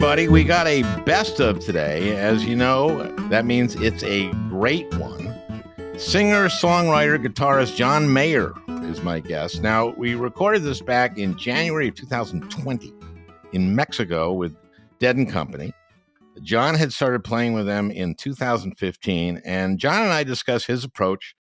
everybody. We got a best of today. As you know, that means it's a great one. Singer, songwriter, guitarist John Mayer is my guest. Now, we recorded this back in January of 2020 in Mexico with Dead Company. John had started playing with them in 2015, and John and I discussed his approach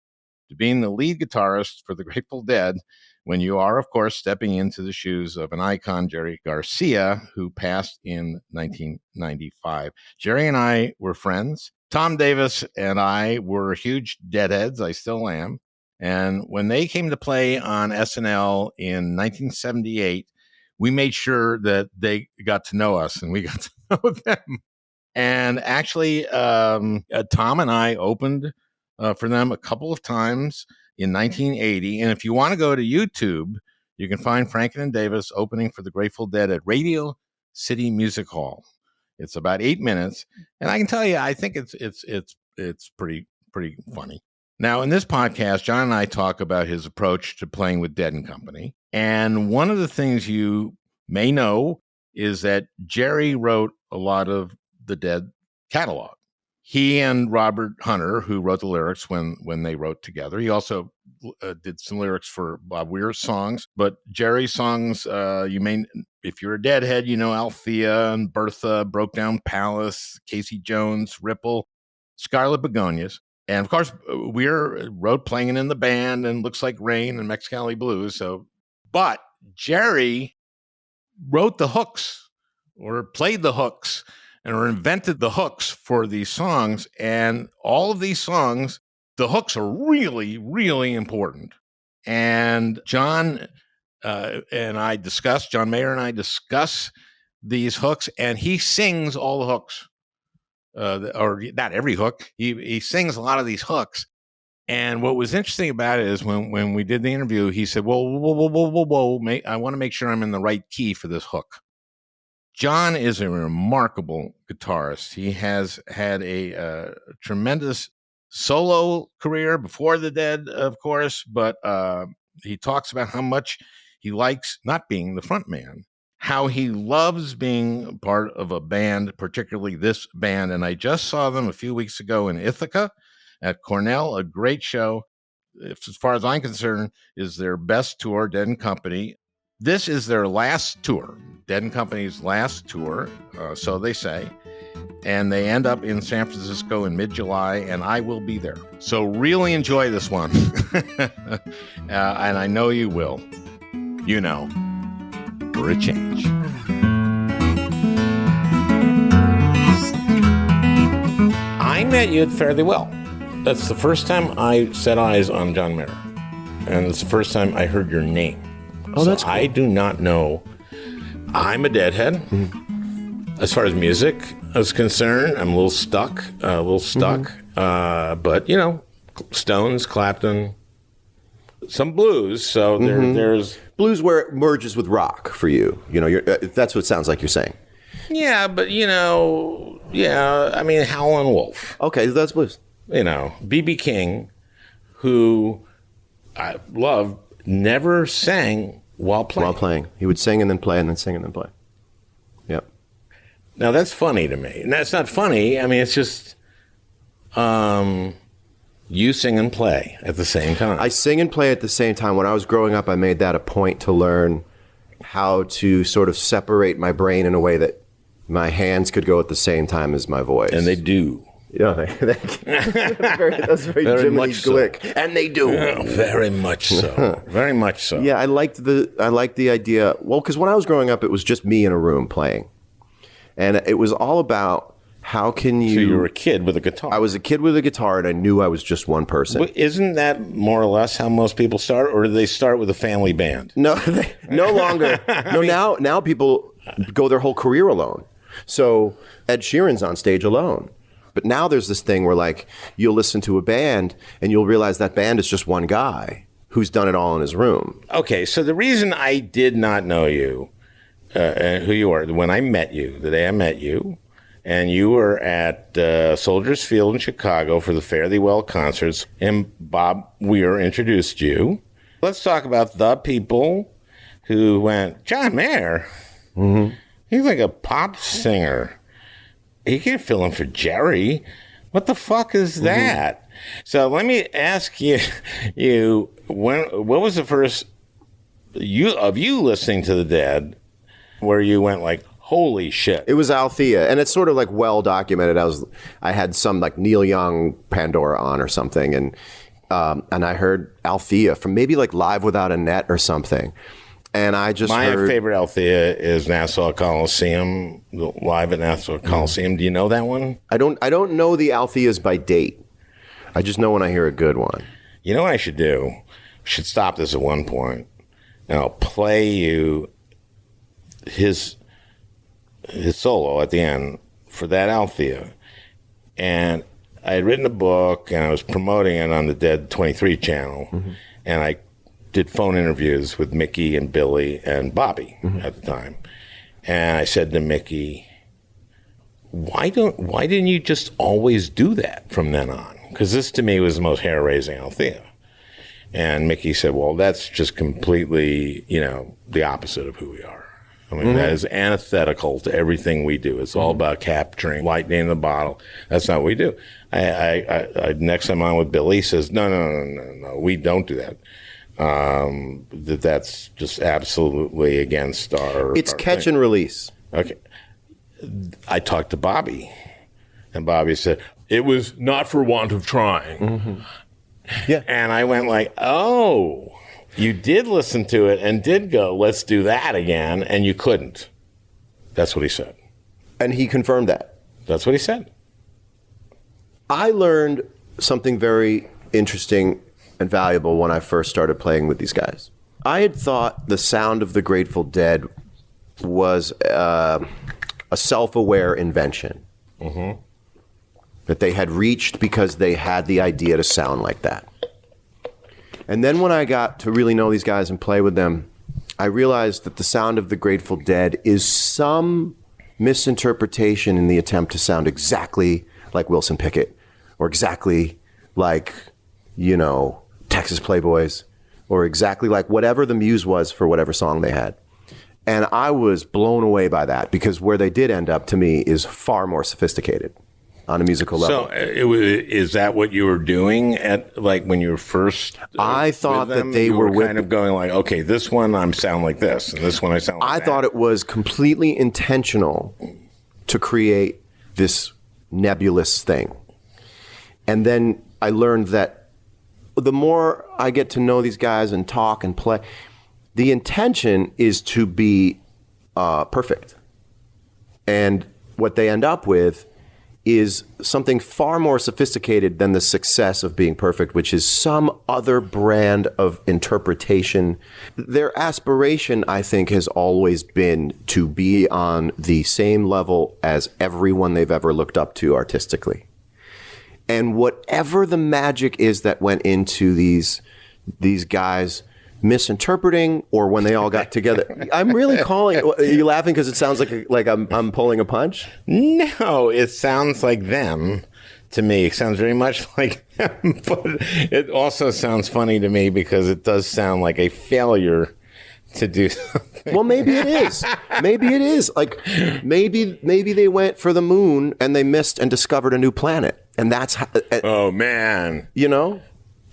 to being the lead guitarist for the Grateful Dead when you are, of course, stepping into the shoes of an icon, Jerry Garcia, who passed in 1995. Jerry and I were friends. Tom Davis and I were huge Deadheads. I still am. And when they came to play on SNL in 1978, we made sure that they got to know us and we got to know them. And actually, Tom and I opened for them a couple of times in 1980. And if you want to go to YouTube, you can find Franken and Davis opening for the Grateful Dead at Radio City Music Hall. It's about 8 minutes. And I can tell you, I think it's pretty funny. Now, in this podcast, John and I talk about his approach to playing with Dead Company. And one of the things you may know is that Jerry wrote a lot of the Dead catalog. He and Robert Hunter, who wrote the lyrics when they wrote together. He also did some lyrics for Bob Weir's songs. But Jerry's songs, you may, if you're a Deadhead, you know Althea and Bertha, Broke Down Palace, Casey Jones, Ripple, Scarlet Begonias. And of course, Weir wrote Playing in the Band and Looks Like Rain and Mexicali Blues. But Jerry wrote the hooks or played the hooks or invented the hooks for these songs. And all of these songs, the hooks are really, really important. And John Mayer and I discuss these hooks, and he sings all the hooks. Or not every hook. He sings a lot of these hooks. And what was interesting about it is when we did the interview, he said, whoa, I want to make sure I'm in the right key for this hook. John is a remarkable guitarist. He has had a tremendous solo career before the Dead, of course, but he talks about how much he likes not being the front man, how he loves being part of a band, particularly this band. And I just saw them a few weeks ago in Ithaca at Cornell, a great show. As far as I'm concerned, is their best tour, Dead Company. This is their last tour, Dead Company's last tour, so they say. And they end up in San Francisco in mid-July, and I will be there. So really enjoy this one. And I know you will. You know, for a change. I met you at Fare Thee Well. That's the first time I set eyes on John Mayer. And it's the first time I heard your name. Oh, that's cool. I do not know. I'm a Deadhead. Mm-hmm. As far as music is concerned, I'm a little stuck. Mm-hmm. But, you know, Stones, Clapton, some blues. So there's... Blues where it merges with rock for you. You know, that's what it sounds like you're saying. Yeah, but, you know, I mean, Howlin' Wolf. Okay, that's blues. You know, B.B. King, who I love, never sang while playing. He would sing and then play and then sing and then play. Yep. Now, that's funny to me. And that's not funny. I mean, it's just you sing and play at the same time. I sing and play at the same time. When I was growing up, I made that a point to learn how to sort of separate my brain in a way that my hands could go at the same time as my voice. And they do. Yeah, that's very Jiminy Glick. So. And they do. Oh, very much so. Very much so. Yeah, I liked the idea. Well, because when I was growing up, it was just me in a room playing. And it was all about how can you... So you were a kid with a guitar. I was a kid with a guitar, and I knew I was just one person. But isn't that more or less how most people start? Or do they start with a family band? No, no longer. No, now people go their whole career alone. So Ed Sheeran's on stage alone. But now there's this thing where, like, you'll listen to a band and you'll realize that band is just one guy who's done it all in his room. Okay, so the reason I did not know you, who you are, when I met you, the day I met you, and you were at Soldiers Field in Chicago for the Fare Thee Well concerts, and Bob Weir introduced you. Let's talk about the people who went, John Mayer. Mm-hmm. He's like a pop singer. He can't fill in for Jerry. What the fuck is that? So let me ask you, what was the first you listening to the Dead where you went like, holy shit? It was Althea, and it's sort of like well documented. I had some like Neil Young Pandora on or something, and I heard Althea from maybe like Live Without a Net or something. And I just my heard... favorite Althea is Nassau Coliseum, Live at Nassau Coliseum. Do you know that one? I don't know the Altheas by date. I just know when I hear a good one. You know what I should do? We should stop this at one point, and I'll play you his solo at the end for that Althea. And I had written a book, and I was promoting it on the Dead 23 channel, and I did phone interviews with Mickey and Billy and Bobby at the time. And I said to Mickey, why didn't you just always do that from then on? Because this to me was the most hair-raising Althea. And Mickey said, well, that's just completely, the opposite of who we are. I mean, that is antithetical to everything we do. It's all about capturing lightning in the bottle. That's not what we do. I next time I'm on with Billy, he says, no, we don't do that. That's just absolutely against our... It's our catch thing. and release. Okay. I talked to Bobby, and Bobby said, it was not for want of trying. Yeah. And I went like, oh, you did listen to it and did go, let's do that again, and you couldn't. That's what he said. And he confirmed that. That's what he said. I learned something very interesting and valuable when I first started playing with these guys. I had thought the sound of the Grateful Dead was a self-aware invention that they had reached because they had the idea to sound like that. And then when I got to really know these guys and play with them, I realized that the sound of the Grateful Dead is some misinterpretation in the attempt to sound exactly like Wilson Pickett or exactly like, Texas Playboys, or exactly like whatever the muse was for whatever song they had. And I was blown away by that because where they did end up to me is far more sophisticated on a musical level. So is that what you were doing at like when you were first? I thought that they were kind of going like, okay, this one I sound like this, and this one I sound like that. I thought it was completely intentional to create this nebulous thing. And then I learned that the more I get to know these guys and talk and play, the intention is to be perfect. And what they end up with is something far more sophisticated than the success of being perfect, which is some other brand of interpretation. Their aspiration, I think, has always been to be on the same level as everyone they've ever looked up to artistically. And whatever the magic is that went into these guys misinterpreting, or when they all got together, I'm really calling. Are you laughing because it sounds like I'm pulling a punch? No, it sounds like them to me. It sounds very much like them, but it also sounds funny to me because it does sound like a failure to do something. Well, maybe it is. Maybe it is. Like maybe they went for the moon and they missed and discovered a new planet. And that's how, oh man.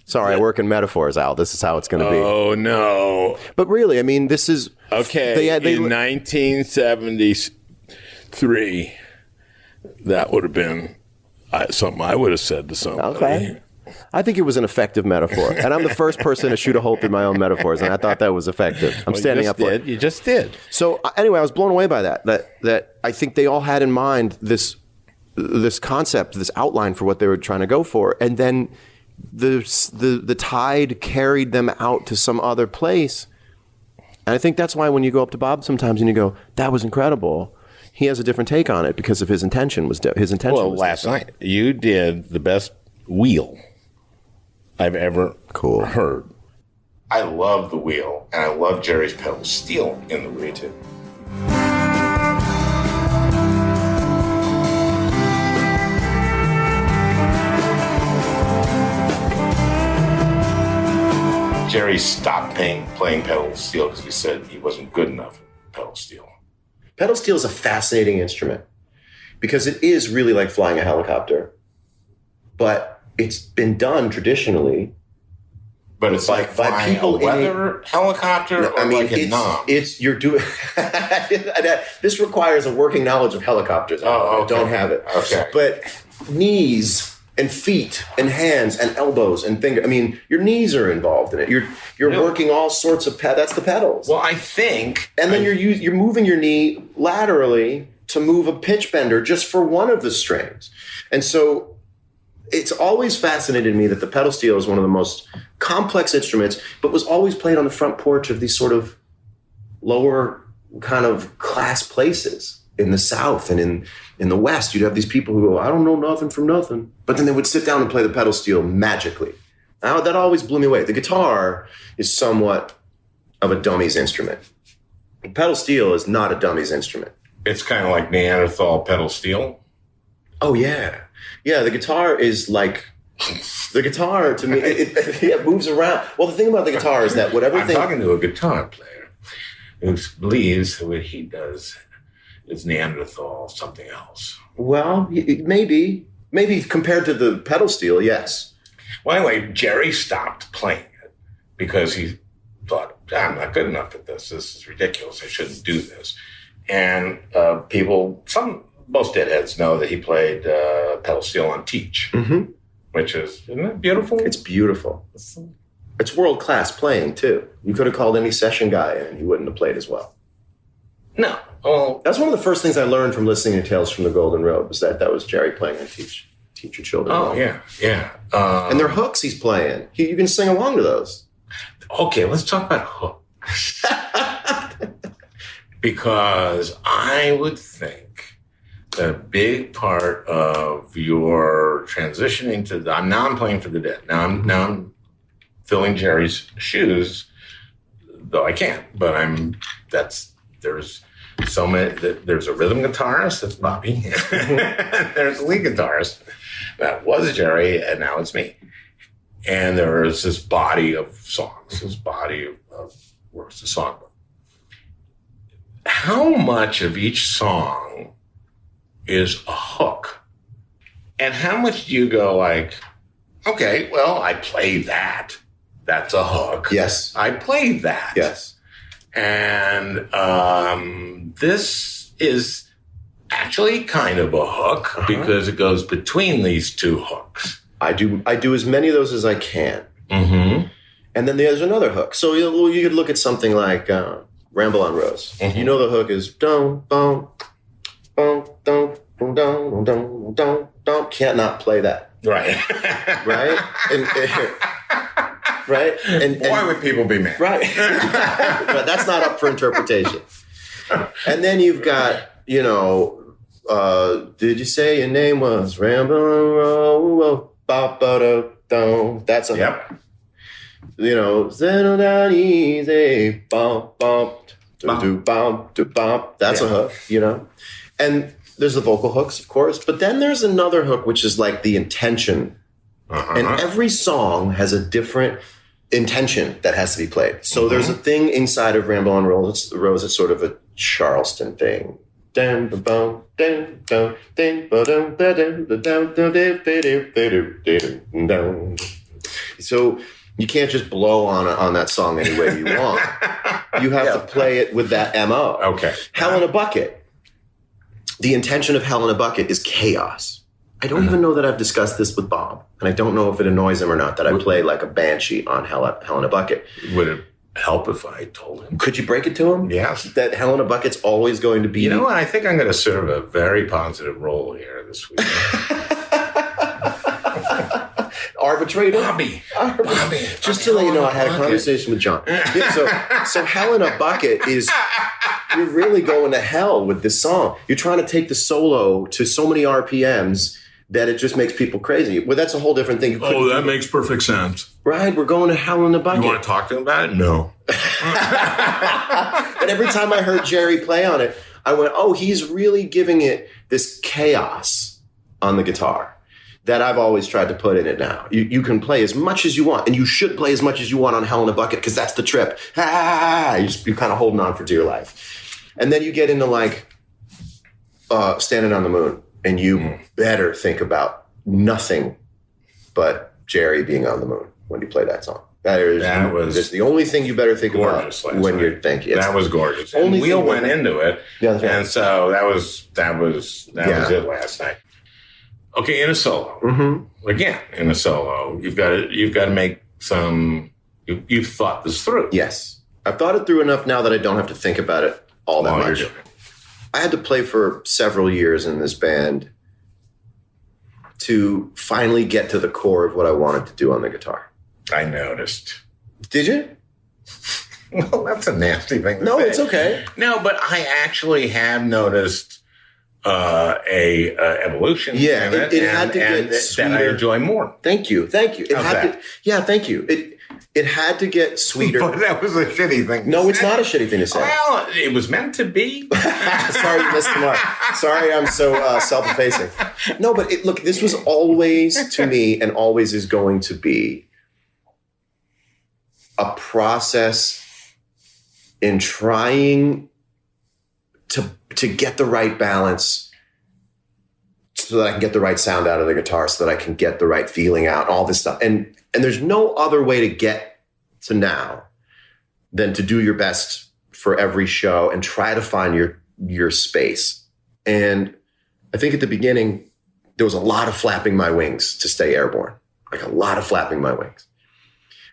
Sorry, I work in metaphors, Al. This is how it's going to be. Oh no. But really, I mean, this is okay. In 1973, that would have been something I would have said to somebody. Okay. I think it was an effective metaphor. And I'm the first person to shoot a hole through my own metaphors, and I thought that was effective. I'm standing up for it. You just did. So anyway, I was blown away by that I think they all had in mind this concept, this outline for what they were trying to go for. And then the tide carried them out to some other place. And I think that's why when you go up to Bob sometimes and you go, that was incredible, he has a different take on it because of his intention was last night you did the best wheel I've ever heard. I love the wheel, and I love Jerry's pedal steel in the wheel too. Jerry stopped playing pedal steel because he said he wasn't good enough at pedal steel. Pedal steel is a fascinating instrument because it is really like flying a helicopter, but it's been done traditionally. But it's like by people a weather helicopter. No, I mean, like it's you're doing. This requires a working knowledge of helicopters. Oh, okay. I don't have it. Okay, but knees and feet and hands and elbows and fingers. I mean, your knees are involved in it. You're working all sorts of that's the pedals. Well, I think, and then you're moving your knee laterally to move a pitch bender just for one of the strings, and so. It's always fascinated me that the pedal steel is one of the most complex instruments, but was always played on the front porch of these sort of lower kind of class places in the South and in the West. You'd have these people who go, I don't know nothing from nothing. But then they would sit down and play the pedal steel magically. Now, that always blew me away. The guitar is somewhat of a dummy's instrument. The pedal steel is not a dummy's instrument. It's kind of like Neanderthal pedal steel. Oh, yeah. Yeah, the guitar is like, the guitar to me, it moves around. Well, the thing about the guitar is that whatever I'm talking to a guitar player who believes what he does is Neanderthal something else. Well, maybe compared to the pedal steel, yes. Well, anyway, Jerry stopped playing it because he thought, I'm not good enough at this. This is ridiculous. I shouldn't do this. And most Deadheads know that he played pedal steel on Teach, which isn't it beautiful? It's beautiful. It's world-class playing, too. You could have called any session guy in and he wouldn't have played as well. No. Well, that's one of the first things I learned from listening to Tales from the Golden Road was that was Jerry playing on Teach Your Children. Oh, well. Yeah. And their hooks he's playing. You can sing along to those. Okay, let's talk about hooks. Because I would think a big part of your transitioning to I'm playing for the Dead. Now I'm filling Jerry's shoes, though I can't. But there's so many. There's a rhythm guitarist, that's Bobby. There's a lead guitarist that was Jerry, and now it's me. And there is this body of songs, this body of works, the songbook. How much of each song is a hook? And how much do you go like, okay, well, I play that. That's a hook. Yes. I played that. Yes. And this is actually kind of a hook because it goes between these two hooks. I do as many of those as I can. Mm-hmm. And then there's another hook. So you could look at something like Ramble on Rose. Mm-hmm. You know the hook is dum bum bum dum dum dum dum dum dum. Can't not play that. Right. Right? Right? And why would people be mad? Right. But that's not up for interpretation. And then you've got, did you say your name was Ramble on Rose? That's a yep. Settle down easy, bump, bump, do bump, do bump. That's a hook, And there's the vocal hooks, of course, but then there's another hook, which is like the intention. And every song has a different intention that has to be played. So there's a thing inside of Ramble on Rose. It's sort of a Charleston thing. So you can't just blow on that song any way you want. You have to play it with that MO. Okay. Hell in a Bucket. The intention of Hell in a Bucket is chaos. I don't even know that I've discussed this with Bob, and I don't know if it annoys him or not that I play like a banshee on Hell in a Bucket. Would it help if I told him? Could you break it to him? Yes. That Hell in a Bucket's always going to be... You know what? I think I'm going to serve a very positive role here this week. Arbitrator? Bobby. Just to let you know, I had a conversation with John. Yeah, so Hell in a Bucket is... You're really going to hell with this song. You're trying to take the solo to so many RPMs that it just makes people crazy. Well, that's a whole different thing. That makes perfect sense. Right? We're going to Hell in a Bucket. You want to talk to him about it? No. And every time I heard Jerry play on it, I went, oh, he's really giving it this chaos on the guitar that I've always tried to put in it now. You can play as much as you want, and you should play as much as you want on Hell in a Bucket because that's the trip. You're kind of holding on for dear life. And then you get into like Standing on the Moon, and you better think about nothing but Jerry being on the moon when you play that song. That's the only thing you better think about when you're thinking. That was gorgeous. And Wheel went into it, and so that was it last night. Okay, in a solo, again, in a solo, you've got to make some. You've thought this through. Yes, I've thought it through enough now that I don't have to think about it all that much. I had to play for several years in this band to finally get to the core of what I wanted to do on the guitar. I noticed. Did you? Well, that's a nasty thing to say. No, it's okay. No, but I actually have noticed a evolution. Yeah, it had to get sweeter. That I enjoy more. Thank you. Thank you. Thank you. It had to get sweeter. But that was a shitty thing. No, it's not a shitty thing to say. Well, it was meant to be. Sorry, you missed the mark. Sorry, I'm so self-effacing. No, but look, this was always to me, and always is going to be, a process in trying to get the right balance so that I can get the right sound out of the guitar, so that I can get the right feeling out, all this stuff. And there's no other way to get to now than to do your best for every show and try to find your space. And I think at the beginning, there was a lot of flapping my wings to stay airborne, like a lot of flapping my wings.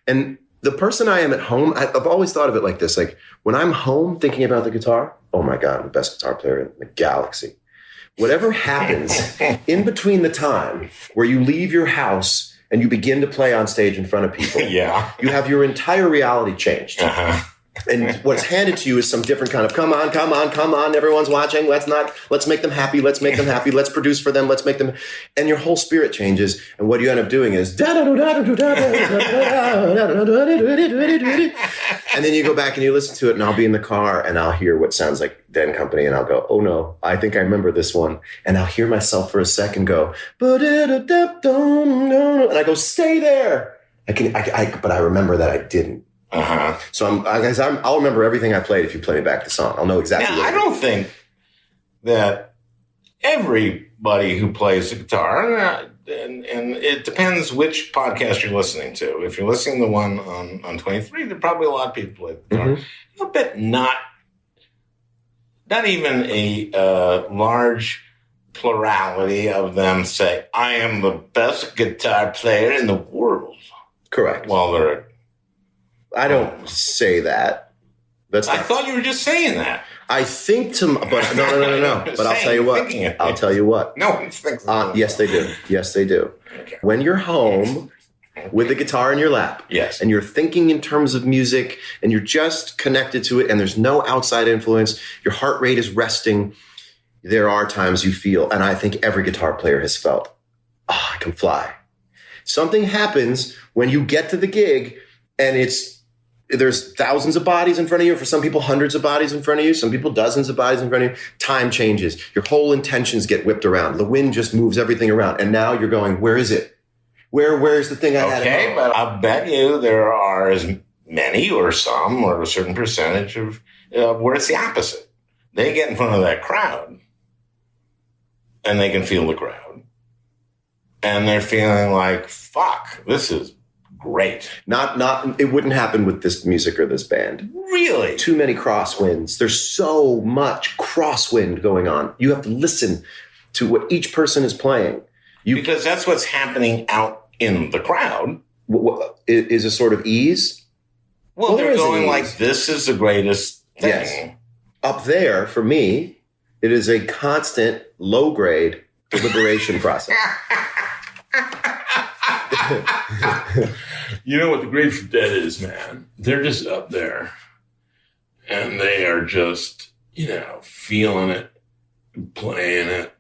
And the person I am at home, I've always thought of it like this. Like when I'm home thinking about the guitar, oh my God, I'm the best guitar player in the galaxy. Whatever happens in between the time where you leave your house and you begin to play on stage in front of people, you have your entire reality changed. And what's handed to you is some different kind of, come on, everyone's watching. Let's make them happy. Let's produce for them. Let's make them, and your whole spirit changes. And what you end up doing is, and then you go back and you listen to it, and I'll be in the car and I'll hear what sounds like Dead Company, and I'll go, oh no, I think I remember this one. And I'll hear myself for a second go, and I go, stay there. But I remember that I didn't. So I'll remember everything I played if you play me back the song. I'll know exactly. Now, I don't think that everybody who plays the guitar, and it depends which podcast you're listening to. If you're listening to the one on 23, there are probably a lot of people who play the guitar. I'll bet not even a large plurality of them say, I am the best guitar player in the world. Correct. Well, I don't say that. I thought you were just saying that. I think but no. But I'll tell you what. No one thinks that. Yes, they do. Yes, they do. Okay. When you're home with the guitar in your lap, yes, and you're thinking in terms of music, and you're just connected to it, and there's no outside influence, your heart rate is resting, there are times you feel, and I think every guitar player has felt, I can fly. Something happens when you get to the gig, and there's thousands of bodies in front of you. For some people, hundreds of bodies in front of you. Some people, dozens of bodies in front of you. Time changes. Your whole intentions get whipped around. The wind just moves everything around. And now you're going, where is it? Where's the thing I had? Okay, but I'll bet you there are as many or some or a certain percentage of where it's the opposite. They get in front of that crowd and they can feel the crowd. And they're feeling like, fuck, this is great. It wouldn't happen with this music or this band. Really? Too many crosswinds. There's so much crosswind going on. You have to listen to what each person is playing. Because that's what's happening out in the crowd. Is a sort of ease? Well, they're going like, this is the greatest thing. Yes. Up there, for me, it is a constant low-grade deliberation process. You know what the Grateful Dead is, man? They're just up there. And they are just, feeling it, playing it.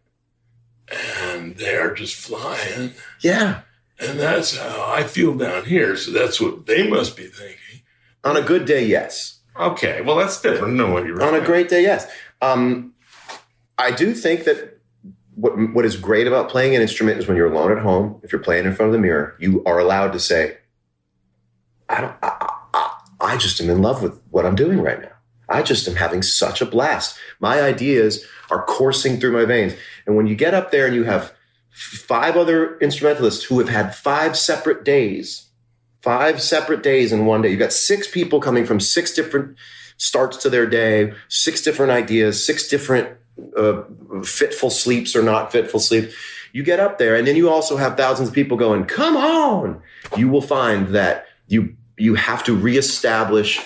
And they're just flying. Yeah. And that's how I feel down here. So that's what they must be thinking. On a good day, yes. Okay. Well, that's different than what you're on a great day, yes. I do think that what is great about playing an instrument is when you're alone at home, if you're playing in front of the mirror, you are allowed to say, I just am in love with what I'm doing right now. I just am having such a blast. My ideas are coursing through my veins. And when you get up there and you have 5 other instrumentalists who have had 5 separate days in one day, you've got 6 people coming from 6 different starts to their day, 6 different ideas, 6 different fitful sleeps or not fitful sleep. You get up there and then you also have thousands of people going, come on. You will find that you have to reestablish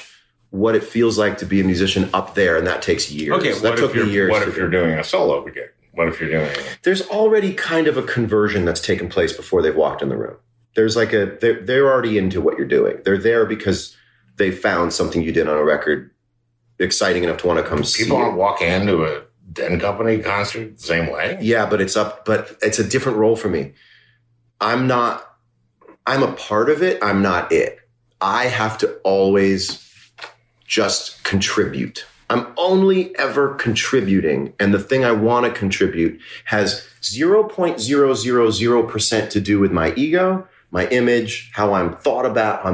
what it feels like to be a musician up there, and that takes years. Okay, that took me years. What if you're doing a solo gig? What if you're doing? There's already kind of a conversion that's taken place before they've walked in the room. There's like they're already into what you're doing. They're there because they found something you did on a record exciting enough to want to come see. People aren't walking into a Den Company concert the same way. Yeah, but it's a different role for me. I'm a part of it. I'm not it. I have to always just contribute. I'm only ever contributing, and the thing I want to contribute has 0.000% to do with my ego, my image, how I'm thought about,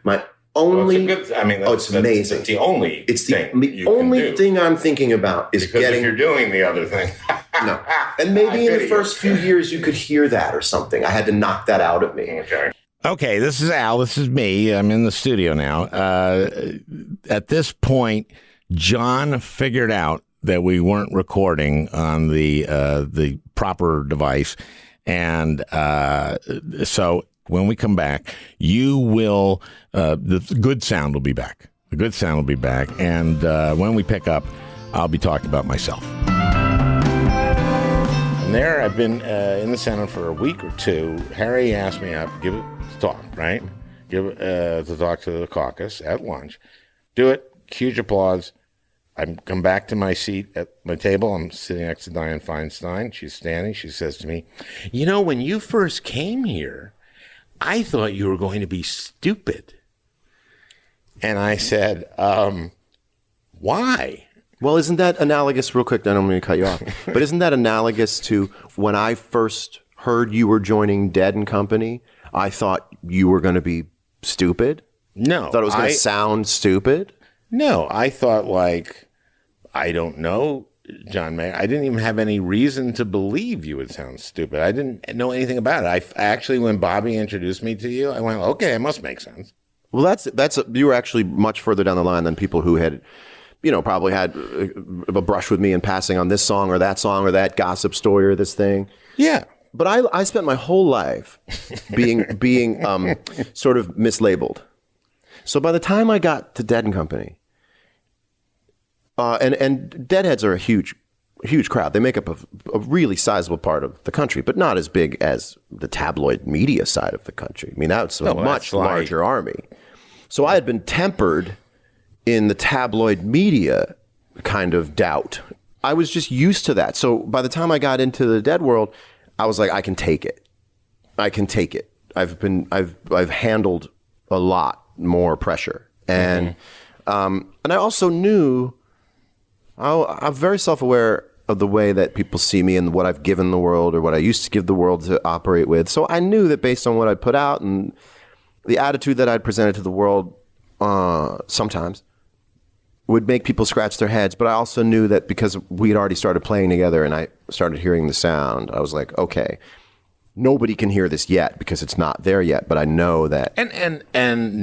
my only. Well, it's amazing. That's the only. It's the only thing I'm thinking about is because getting. If you're doing the other thing, no, and maybe in the first few years you could hear that or something. I had to knock that out of me. Okay, this is Al. This is me. I'm in the studio now. At this point, John figured out that we weren't recording on the proper device, and so when we come back, you will the good sound will be back. The good sound will be back, and when we pick up, I'll be talking about myself. And there, I've been in the Senate for a week or two. Harry asked me to give it to talk, right? To talk to the caucus at lunch. Do it. Huge applause. I come back to my seat at my table. I'm sitting next to Dianne Feinstein. She's standing. She says to me, you know, when you first came here, I thought you were going to be stupid. And I said, why? Well, isn't that analogous, real quick, I don't mean to cut you off, but isn't that analogous to when I first heard you were joining Dead & Company, I thought you were going to be stupid? No. I thought it was going to sound stupid? No, I thought I don't know, John Mayer. I didn't even have any reason to believe you would sound stupid. I didn't know anything about it. I actually, when Bobby introduced me to you, I went, okay, it must make sense. Well, you were actually much further down the line than people who had, probably had a brush with me in passing on this song or that gossip story or this thing. Yeah. But I spent my whole life being sort of mislabeled. So by the time I got to Dead & Company, and Deadheads are a huge crowd. They make up a really sizable part of the country, but not as big as the tabloid media side of the country. I mean, that's a much larger army. So I had been tempered in the tabloid media kind of doubt. I was just used to that. So by the time I got into the Dead world, I was like, I can take it. I've handled a lot more pressure. And and I also knew I'm very self-aware of the way that people see me and what I've given the world or what I used to give the world to operate with. So I knew that based on what I put out and the attitude that I'd presented to the world sometimes would make people scratch their heads. But I also knew that because we had already started playing together and I started hearing the sound, I was like, okay, nobody can hear this yet because it's not there yet. But I know that. And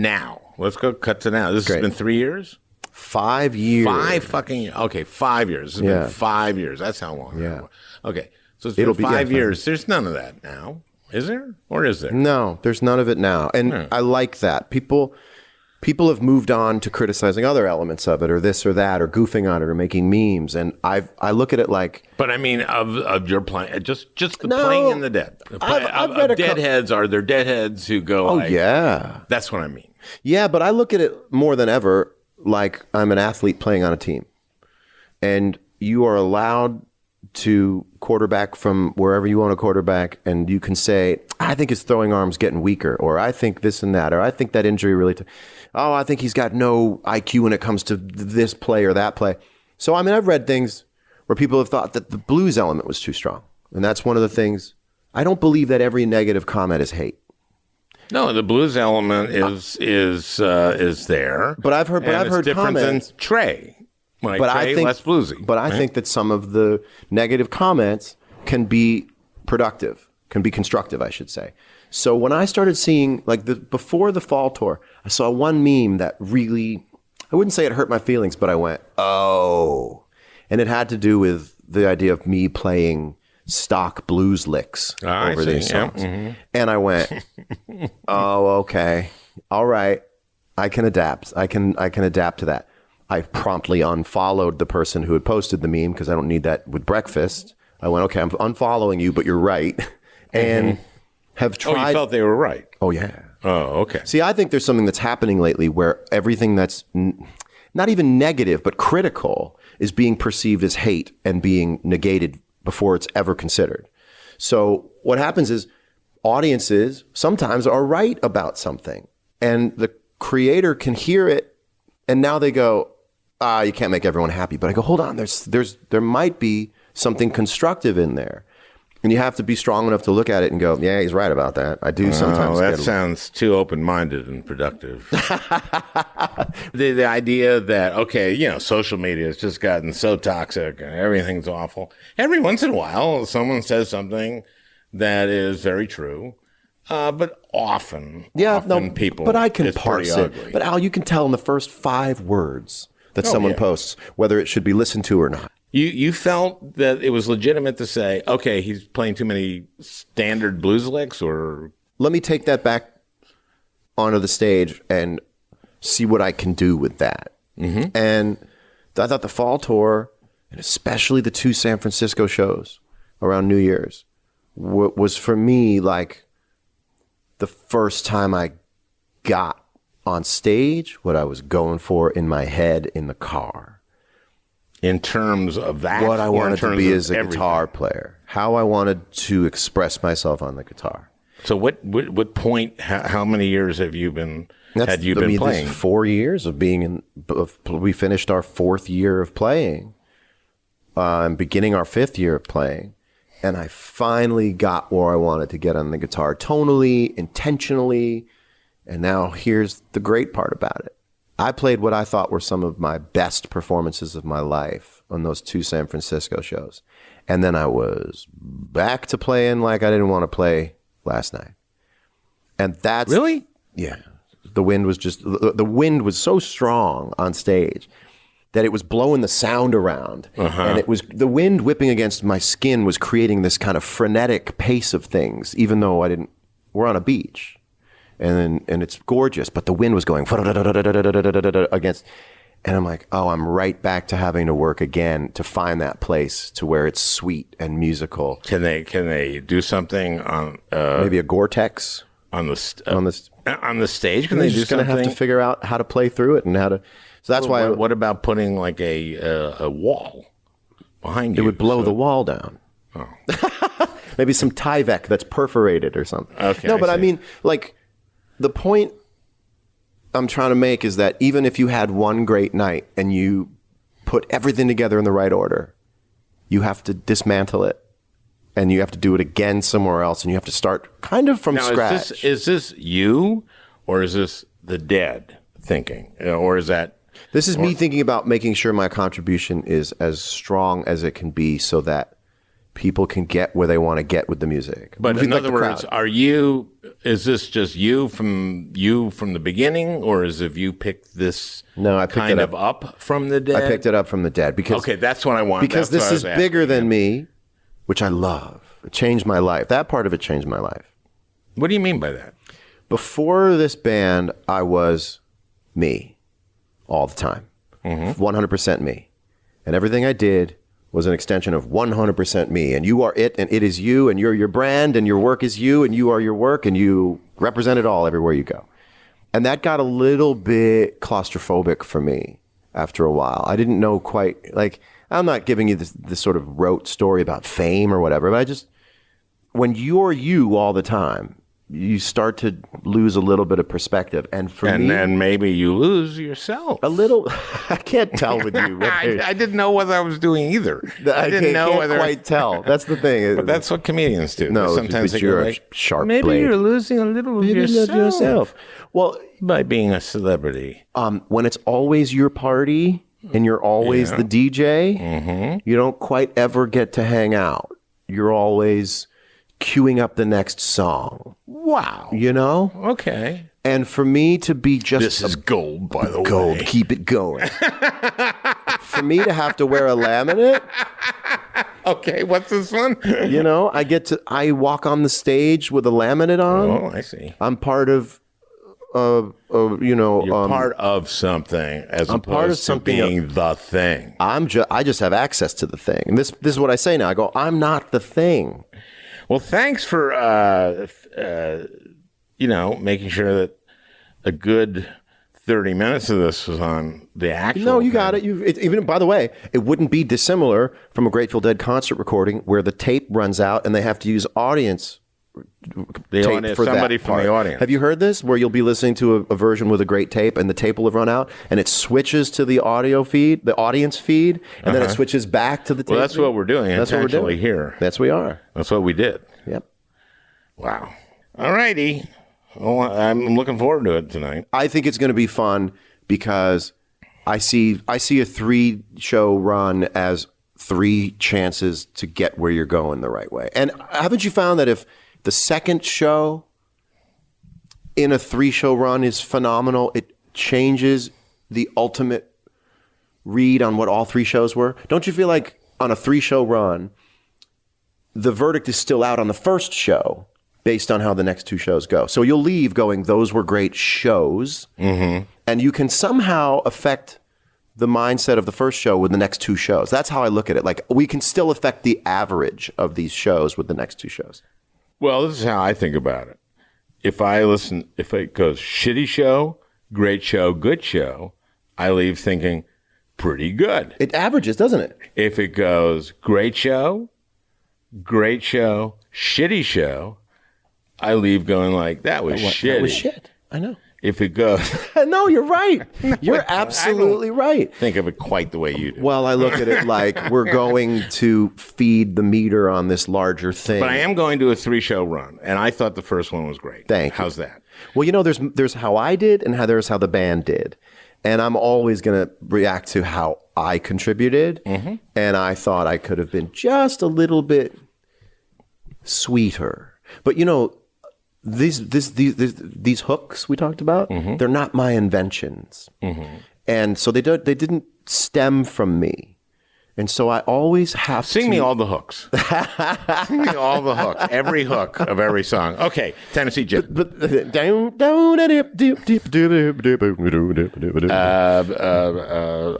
now, let's go cut to now. This has been 3 years? 5 years. 5 fucking years. Okay, 5 years. It's been 5 years. That's how long. Yeah. Okay. So it's been 5 years. There's none of that now. Is there? Or is there? No, there's none of it now. And I like that. People have moved on to criticizing other elements of it or this or that or goofing on it or making memes. And I look at it like... But I mean, of your playing, just the playing in the Dead. I've read Deadheads, are there Deadheads who go... Oh, yeah. That's what I mean. Yeah, but I look at it more than ever like I'm an athlete playing on a team. And you are allowed to quarterback from wherever you want to quarterback, and you can say, I think his throwing arm's getting weaker, or I think this and that, or I think that injury really... I think he's got no IQ when it comes to this play or that play. So, I mean, I've read things where people have thought that the blues element was too strong. And that's one of the things... I don't believe that every negative comment is hate. No, the blues element is there. But I've heard different comments than Trey. Might but say I think less bluesy. But I right? think that some of the negative comments can be productive, can be constructive, I should say. So when I started seeing, like before the fall tour, I saw one meme that really, I wouldn't say it hurt my feelings, but I went, oh. And it had to do with the idea of me playing stock blues licks over these songs. Yeah. Mm-hmm. And I went, oh, okay. All right. I can adapt. I can adapt to that. I promptly unfollowed the person who had posted the meme because I don't need that with breakfast. I went, okay, I'm unfollowing you, but you're right. And have tried. Oh, you felt they were right. Oh, yeah. Oh, okay. See, I think there's something that's happening lately where everything that's not even negative, but critical is being perceived as hate and being negated before it's ever considered. So what happens is audiences sometimes are right about something and the creator can hear it and now they go, you can't make everyone happy. But I go, hold on, there might be something constructive in there. And you have to be strong enough to look at it and go, yeah, he's right about that. I do sometimes. That sounds too open-minded and productive. the idea that, okay, social media has just gotten so toxic and everything's awful. Every once in a while, someone says something that is very true. But often people. But I can parse it. Ugly. But Al, you can tell in the first 5 words that someone posts whether it should be listened to or not. You felt that it was legitimate to say, okay, he's playing too many standard blues licks, or let me take that back onto the stage and see what I can do with that. Mm-hmm. And I thought the fall tour, and especially the 2 San Francisco shows around New Year's, was for me like the first time I got on stage what I was going for in my head in the car. In terms of that? What I wanted to be as a guitar player. How I wanted to express myself on the guitar. So what point, how many years have you been playing? 4 years of being we finished our 4th year of playing. Beginning our 5th year of playing. And I finally got where I wanted to get on the guitar tonally, intentionally. And now here's the great part about it. I played what I thought were some of my best performances of my life on those 2 San Francisco shows. And then I was back to playing like I didn't want to play last night. And that's... Really? Yeah. The wind was so strong on stage that it was blowing the sound around. Uh-huh. And it was the wind whipping against my skin was creating this kind of frenetic pace of things, even though we're on a beach. And it's gorgeous, but the wind was going against, and I'm like, oh, I'm right back to having to work again to find that place to where it's sweet and musical. Can they do something on maybe a Gore-Tex on the stage? Can they do something? Just going to have to figure out how to play through it and how to. So that's why. What about putting like a wall behind you? It would blow the wall down. Oh. Maybe some Tyvek that's perforated or something. Okay. No, but I mean, like. The point I'm trying to make is that even if you had one great night and you put everything together in the right order, you have to dismantle it and you have to do it again somewhere else and you have to start kind of from scratch. Is this you or is this the Dead thinking? Or is that... This is me thinking about making sure my contribution is as strong as it can be so that people can get where they want to get with the music. But in other words, is this just you from the beginning, or is it you picked this kind of up from the Dead? I picked it up from the Dead because... Okay, that's what I want. Because this is bigger than me, which I love. It changed my life. That part of it changed my life. What do you mean by that? Before this band, I was me all the time. Mm-hmm. 100% me. And everything I did was an extension of 100% me. And you are it, and it is you, and you're your brand, and your work is you, and you are your work, and you represent it all everywhere you go. And that got a little bit claustrophobic for me after a while. I didn't know quite, like, I'm not giving you this sort of rote story about fame or whatever, but when you're you all the time, you start to lose a little bit of perspective. And then maybe you lose yourself. A little. I can't tell with you. I didn't know what I was doing either. I can't quite tell. That's the thing. But that's what comedians do. No, sometimes but you're a sharp maybe blade. You're losing a little of yourself. Well, by being a celebrity. When it's always your party, and you're always the DJ, you don't quite ever get to hang out. You're always queuing up the next song. Wow. You know? Okay. And for me to be just This is gold, by the way. gold, keep it going. For me to have to wear a laminate, Okay, what's this one? you know, I walk on the stage with a laminate on. Oh, I see. I'm part of, you know, You're part of something as I'm opposed part of to something being the thing. I just have access to the thing. And this is what I say now. I go, I'm not the thing. Well, thanks for making sure that a good 30 minutes of this was on the actual. No, you thing. got it. Even by the way, it wouldn't be dissimilar from a Grateful Dead concert recording where the tape runs out and they have to use audience The tape audience, for somebody that from part. the audience. Have you heard this? Where you'll be listening to a version with a great tape and the tape will have run out and it switches to the audio feed, the audience feed, and then it switches back to the tape. Well, that's feed. what we're doing. That's what we're intentionally doing here. That's what we are. That's what we did. Yep. Wow. All righty. Well, I'm looking forward to it tonight. I think it's going to be fun because I see a 3-show run as 3 chances to get where you're going the right way. And haven't you found that if the second show in a 3-show run is phenomenal, it changes the ultimate read on what all 3 shows were? Don't you feel like on a 3-show run, the verdict is still out on the first show based on how the next 2 shows go? So you'll leave going, those were great shows. Mm-hmm. And you can somehow affect the mindset of the first show with the next 2 shows. That's how I look at it. Like, we can still affect the average of these shows with the next 2 shows. Well, this is how I think about it. If it goes shitty show, great show, good show, I leave thinking pretty good. It averages, doesn't it? If it goes great show, shitty show, I leave going like, that was shitty. That was shit. I know. If it goes... No, you're right. You're absolutely right. Think of it quite the way you do. Well, I look at it like we're going to feed the meter on this larger thing. But I am going to a 3-show run, and I thought the first one was great. How's that? Well, you know, there's how I did and there's how the band did. And I'm always going to react to how I contributed. Mm-hmm. And I thought I could have been just a little bit sweeter. But, you know, these hooks we talked about, they're not my inventions. Mm-hmm. And so they didn't stem from me. And so I always have Sing me all the hooks. Sing me all the hooks. Every hook of every song. Okay, Tennessee Jim.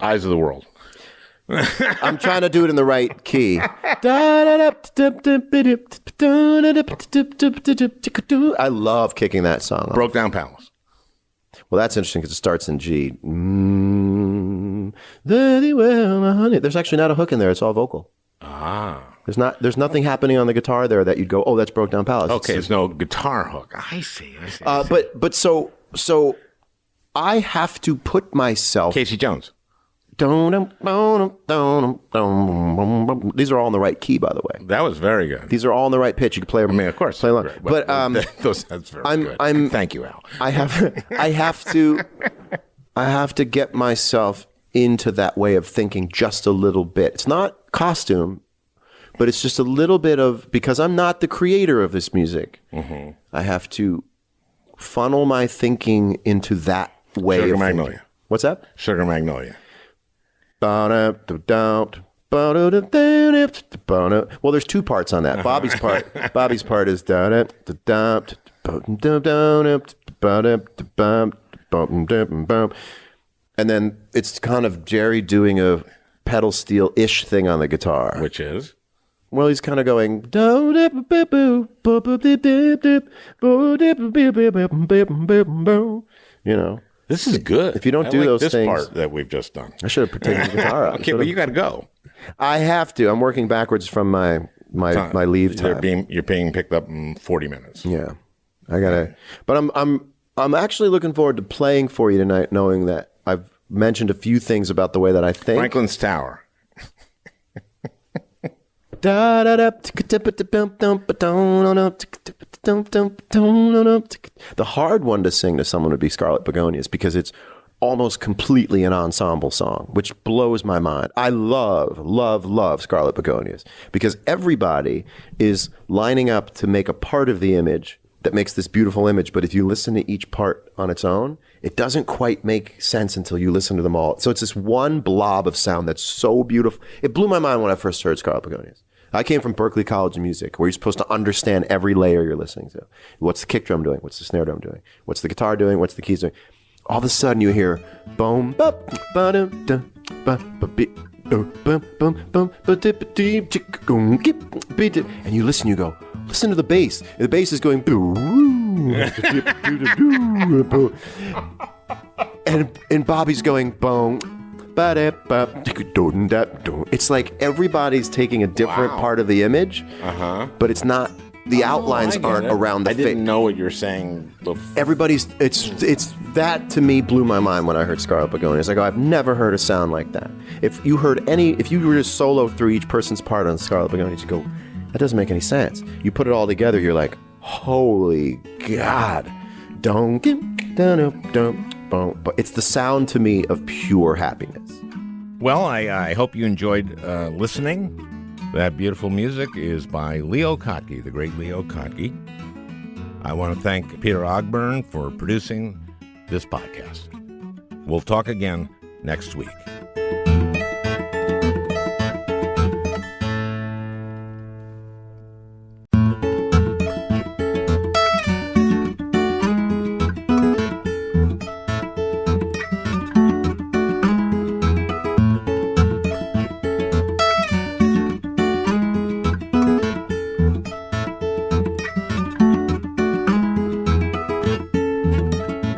Eyes of the World. I'm trying to do it in the right key. I love kicking that song off. Broke Down Palace. Well, that's interesting because it starts in G. Very well, my honey. There's actually not a hook in there. It's all vocal. Ah. There's nothing happening on the guitar there that you'd go, oh, that's Broke Down Palace. Okay, there's no guitar hook. I see. But so I have to put myself. Casey Jones. These are all in the right key, by the way. That was very good. These are all in the right pitch. You can play. I mean, of course. Play along. Right. But that's very good. Thank you, Al. I have to get myself into that way of thinking just a little bit. It's not costume, but it's just a little bit of, because I'm not the creator of this music. Mm-hmm. I have to funnel my thinking into that way. Sugar of Magnolia. thinking. What's that? Sugar Magnolia. Well, there's 2 parts on that. Bobby's part is and then it's kind of Jerry doing a pedal steel-ish thing on the guitar. Which is? Well, he's kind of going, you know. This is good. If you don't do like those this things, part that we've just done. I should have taken the guitar out. Okay, but you got to go. I have to. I'm working backwards from my leave time. You're being picked up in 40 minutes. Yeah, I gotta. But I'm actually looking forward to playing for you tonight, knowing that I've mentioned a few things about the way that I think. Franklin's Tower. The hard one to sing to someone would be Scarlet Begonias because it's almost completely an ensemble song, which blows my mind. I love Scarlet Begonias because everybody is lining up to make a part of the image that makes this beautiful image. But if you listen to each part on its own, it doesn't quite make sense until you listen to them all. So it's this one blob of sound that's so beautiful. It blew my mind when I first heard Scarlet Begonias. I came from Berklee College of Music, where you're supposed to understand every layer you're listening to. What's the kick drum doing? What's the snare drum doing? What's the guitar doing? What's the keys doing? All of a sudden you hear boom, ba ba da da ba ba bi boom boom boom ba dip deep chick and you listen, you go, listen to the bass. And the bass is going and Bobby's going boom. It's like everybody's taking a different part of the image, but it's not. The outlines aren't around the face. I didn't know what you're saying before. Everybody's. It's that to me blew my mind when I heard Scarlet Begonias. I go, I've never heard a sound like that. If you were to solo through each person's part on Scarlet Begonias, you go, that doesn't make any sense. You put it all together, you're like, holy God, but it's the sound to me of pure happiness. Well, I hope you enjoyed listening. That beautiful music is by Leo Kottke, the great Leo Kottke. I want to thank Peter Ogburn for producing this podcast. We'll talk again next week.